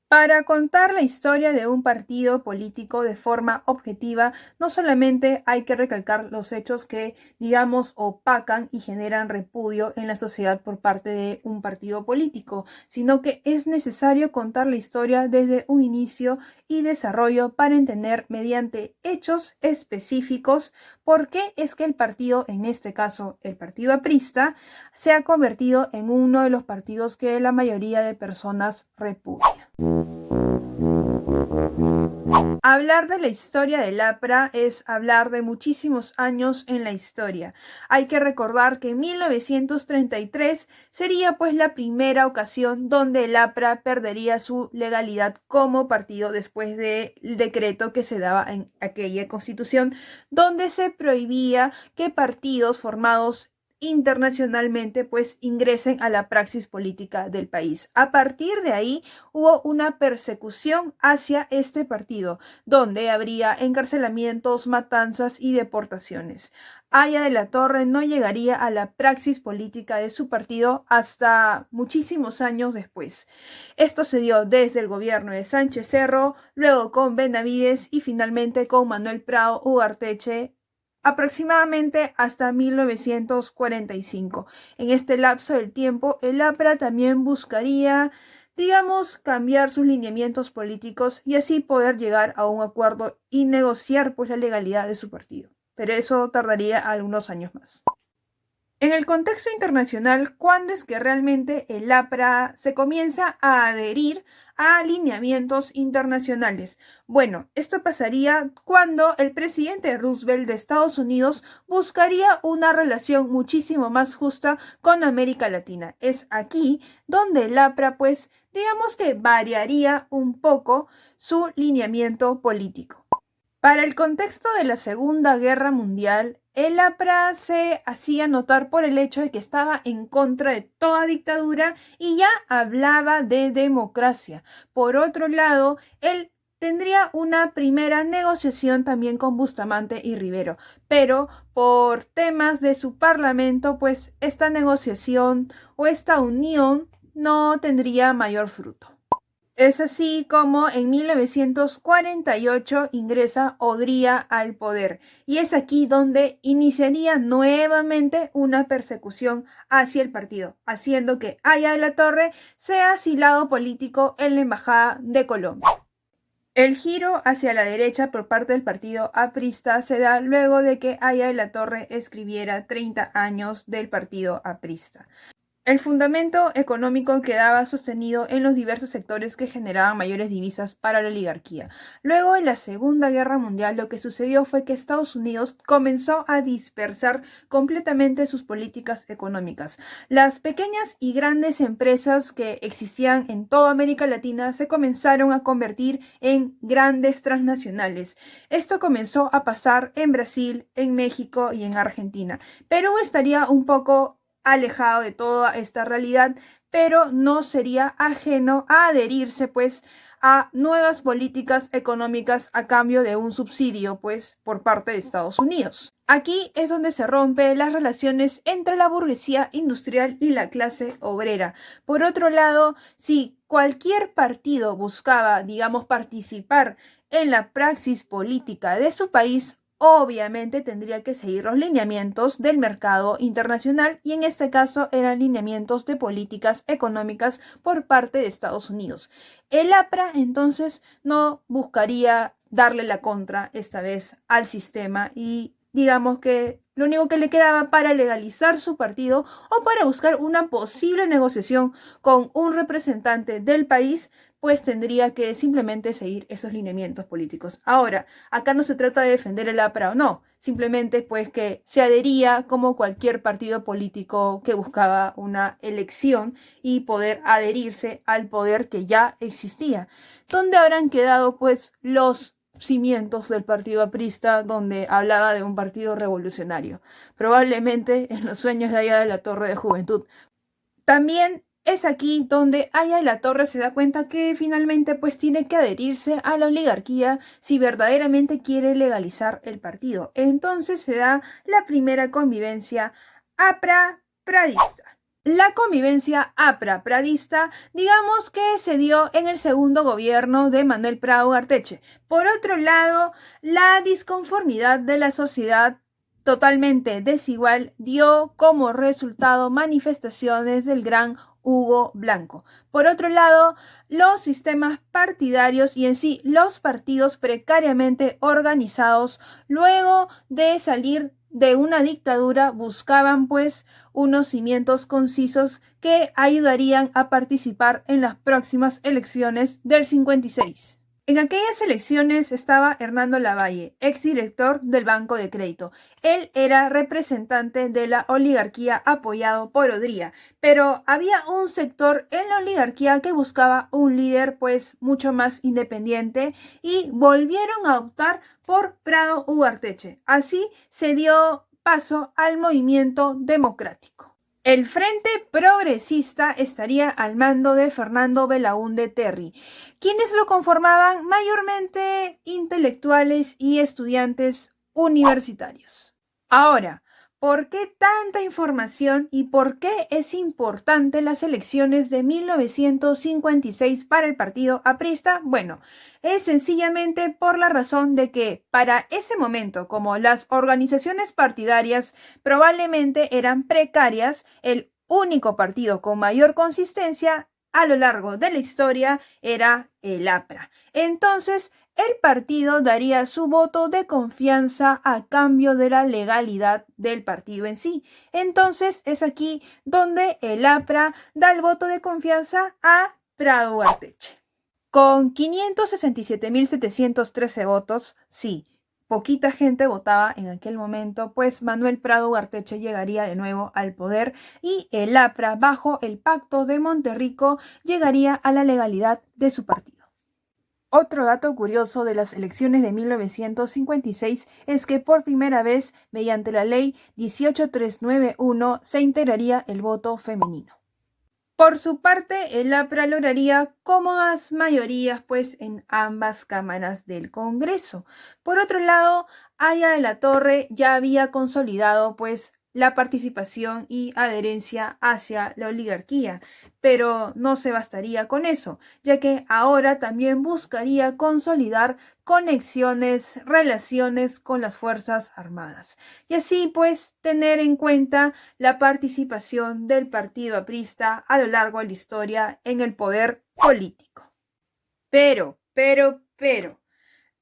Para contar la historia de un partido político de forma objetiva, no solamente hay que recalcar los hechos que, digamos, opacan y generan repudio en la sociedad por parte de un partido político, sino que es necesario contar la historia desde un inicio y desarrollo para entender mediante hechos específicos por qué es que el partido, en este caso el partido aprista, se ha convertido en uno de los partidos que la mayoría de personas repudia. Hablar de la historia del APRA es hablar de muchísimos años en la historia. Hay que recordar que en 1933 sería pues la primera ocasión donde el APRA perdería su legalidad como partido después del decreto que se daba en aquella constitución, donde se prohibía que partidos formados internacionalmente pues ingresen a la praxis política del país. A partir de ahí hubo una persecución hacia este partido, donde habría encarcelamientos, matanzas y deportaciones. Aya de la Torre no llegaría a la praxis política de su partido hasta muchísimos años después. Esto se dio desde el gobierno de Sánchez Cerro, luego con Benavides y finalmente con Manuel Prado Ugarteche aproximadamente hasta 1945. En este lapso del tiempo, el APRA también buscaría, digamos, cambiar sus lineamientos políticos y así poder llegar a un acuerdo y negociar pues la legalidad de su partido. Pero eso tardaría algunos años más. En el contexto internacional, ¿cuándo es que realmente el APRA se comienza a adherir a alineamientos internacionales? Bueno, esto pasaría cuando el presidente Roosevelt de Estados Unidos buscaría una relación muchísimo más justa con América Latina. Es aquí donde el APRA, pues, digamos que variaría un poco su lineamiento político. Para el contexto de la Segunda Guerra Mundial, el APRA se hacía notar por el hecho de que estaba en contra de toda dictadura y ya hablaba de democracia. Por otro lado, él tendría una primera negociación también con Bustamante y Rivero, pero por temas de su parlamento, pues esta negociación o esta unión no tendría mayor fruto. Es así como en 1948 ingresa Odría al poder y es aquí donde iniciaría nuevamente una persecución hacia el partido, haciendo que Aya de la Torre sea asilado político en la Embajada de Colombia. El giro hacia la derecha por parte del partido aprista se da luego de que Aya de la Torre escribiera 30 años del partido aprista. El fundamento económico quedaba sostenido en los diversos sectores que generaban mayores divisas para la oligarquía. Luego de la Segunda Guerra Mundial, lo que sucedió fue que Estados Unidos comenzó a dispersar completamente sus políticas económicas. Las pequeñas y grandes empresas que existían en toda América Latina se comenzaron a convertir en grandes transnacionales. Esto comenzó a pasar en Brasil, en México y en Argentina. Perú estaría un poco alejado de toda esta realidad, pero no sería ajeno a adherirse pues a nuevas políticas económicas a cambio de un subsidio pues por parte de Estados Unidos. Aquí es donde se rompen las relaciones entre la burguesía industrial y la clase obrera. Por otro lado, si cualquier partido buscaba, digamos, participar en la praxis política de su país, obviamente tendría que seguir los lineamientos del mercado internacional y en este caso eran lineamientos de políticas económicas por parte de Estados Unidos. El APRA entonces no buscaría darle la contra esta vez al sistema y digamos que lo único que le quedaba para legalizar su partido o para buscar una posible negociación con un representante del país pues tendría que simplemente seguir esos lineamientos políticos. Ahora, acá no se trata de defender el APRA o no, simplemente pues que se adhería como cualquier partido político que buscaba una elección y poder adherirse al poder que ya existía. ¿Dónde habrán quedado pues los cimientos del partido aprista donde hablaba de un partido revolucionario? Probablemente en los sueños de Aya de la Torre de Juventud. También es aquí donde Aya de la Torre se da cuenta que finalmente pues tiene que adherirse a la oligarquía si verdaderamente quiere legalizar el partido. Entonces se da la primera convivencia APRA-pradista. La convivencia APRA-pradista, digamos que se dio en el segundo gobierno de Manuel Prado Ugarteche. Por otro lado, la disconformidad de la sociedad totalmente desigual dio como resultado manifestaciones del gran Hugo Blanco. Por otro lado, los sistemas partidarios y en sí los partidos precariamente organizados, luego de salir de una dictadura, buscaban pues unos cimientos concisos que ayudarían a participar en las próximas elecciones del 56. En aquellas elecciones estaba Hernando Lavalle, exdirector del Banco de Crédito. Él era representante de la oligarquía apoyado por Odría, pero había un sector en la oligarquía que buscaba un líder pues mucho más independiente y volvieron a optar por Prado Ugarteche. Así se dio paso al movimiento democrático. El Frente Progresista estaría al mando de Fernando Belaúnde Terry, quienes lo conformaban mayormente intelectuales y estudiantes universitarios. Ahora, ¿por qué tanta información y por qué es importante las elecciones de 1956 para el partido aprista? Bueno, es sencillamente por la razón de que para ese momento, como las organizaciones partidarias probablemente eran precarias, el único partido con mayor consistencia a lo largo de la historia era el APRA. Entonces, el partido daría su voto de confianza a cambio de la legalidad del partido en sí. Entonces es aquí donde el APRA da el voto de confianza a Prado Ugarteche. Con 567.713 votos, sí, poquita gente votaba en aquel momento, pues Manuel Prado Ugarteche llegaría de nuevo al poder y el APRA, bajo el Pacto de Monterrico, llegaría a la legalidad de su partido. Otro dato curioso de las elecciones de 1956 es que por primera vez, mediante la ley 18391, se integraría el voto femenino. Por su parte, el APRA lograría cómodas mayorías pues en ambas cámaras del Congreso. Por otro lado, Haya de la Torre ya había consolidado pues la participación y adherencia hacia la oligarquía, pero no se bastaría con eso, ya que ahora también buscaría consolidar conexiones, relaciones con las Fuerzas Armadas. Y así pues tener en cuenta la participación del partido aprista a lo largo de la historia en el poder político. Pero,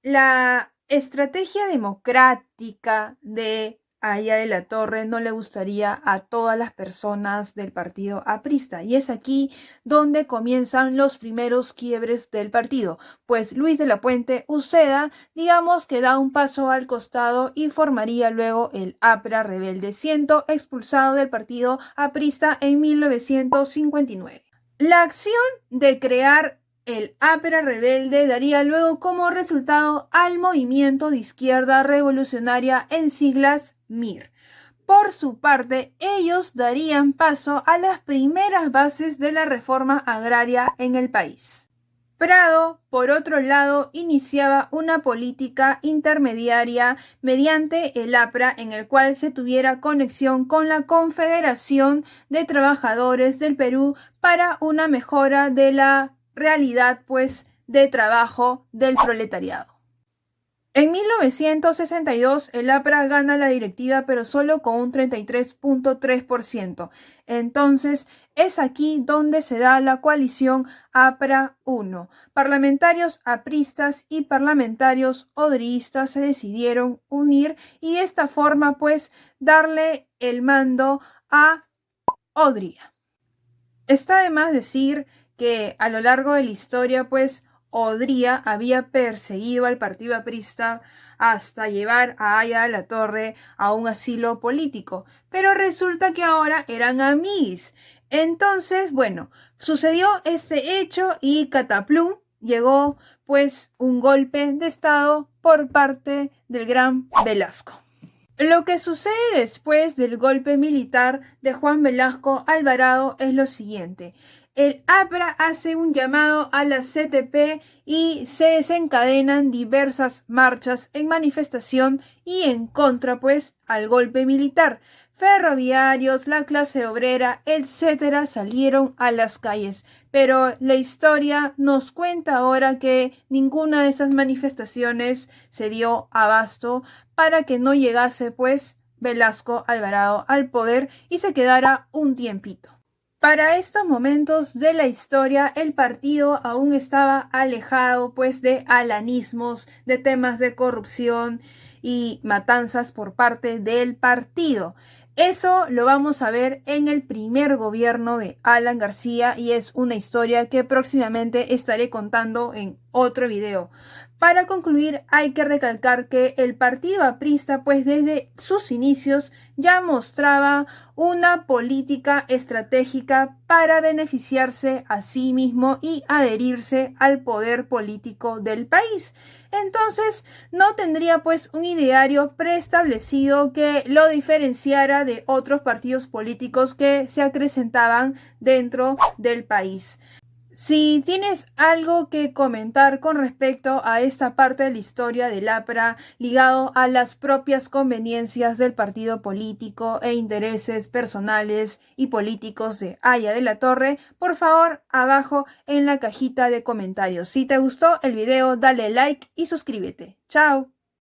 la estrategia democrática de Haya de la Torre no le gustaría a todas las personas del partido aprista, y es aquí donde comienzan los primeros quiebres del partido, pues Luis de la Puente Uceda, digamos que da un paso al costado y formaría luego el APRA rebelde, siendo expulsado del partido aprista en 1959. La acción de crear el APRA rebelde daría luego como resultado al movimiento de izquierda revolucionaria en siglas MIR. Por su parte, ellos darían paso a las primeras bases de la reforma agraria en el país. Prado, por otro lado, iniciaba una política intermediaria mediante el APRA en el cual se tuviera conexión con la Confederación de Trabajadores del Perú para una mejora de la realidad pues de trabajo del proletariado. En 1962 el APRA gana la directiva pero solo con un 33.3%. Entonces es aquí donde se da la coalición APRA 1. Parlamentarios apristas y parlamentarios odriistas se decidieron unir y de esta forma pues darle el mando a Odría. Está de más decir que a lo largo de la historia, pues, Odría había perseguido al partido aprista hasta llevar a Haya de la Torre a un asilo político, pero resulta que ahora eran amiguis. Entonces, bueno, sucedió este hecho y cataplum, llegó pues un golpe de estado por parte del gran Velasco. Lo que sucede después del golpe militar de Juan Velasco Alvarado es lo siguiente. El APRA hace un llamado a la CTP y se desencadenan diversas marchas en manifestación y en contra, pues, al golpe militar. ferroviarios, la clase obrera, etcétera, salieron a las calles. Pero la historia nos cuenta ahora que ninguna de esas manifestaciones se dio abasto para que no llegase pues Velasco Alvarado al poder y se quedara un tiempito. Para estos momentos de la historia, el partido aún estaba alejado pues de alanismos, de temas de corrupción y matanzas por parte del partido. Eso lo vamos a ver en el primer gobierno de Alan García y es una historia que próximamente estaré contando en otro video. Para concluir, hay que recalcar que el partido aprista, pues desde sus inicios ya mostraba una política estratégica para beneficiarse a sí mismo y adherirse al poder político del país. Entonces, no tendría pues un ideario preestablecido que lo diferenciara de otros partidos políticos que se acrecentaban dentro del país. Si tienes algo que comentar con respecto a esta parte de la historia del APRA ligado a las propias conveniencias del partido político e intereses personales y políticos de Aya de la Torre, por favor, abajo en la cajita de comentarios. Si te gustó el video, dale like y suscríbete. ¡Chao!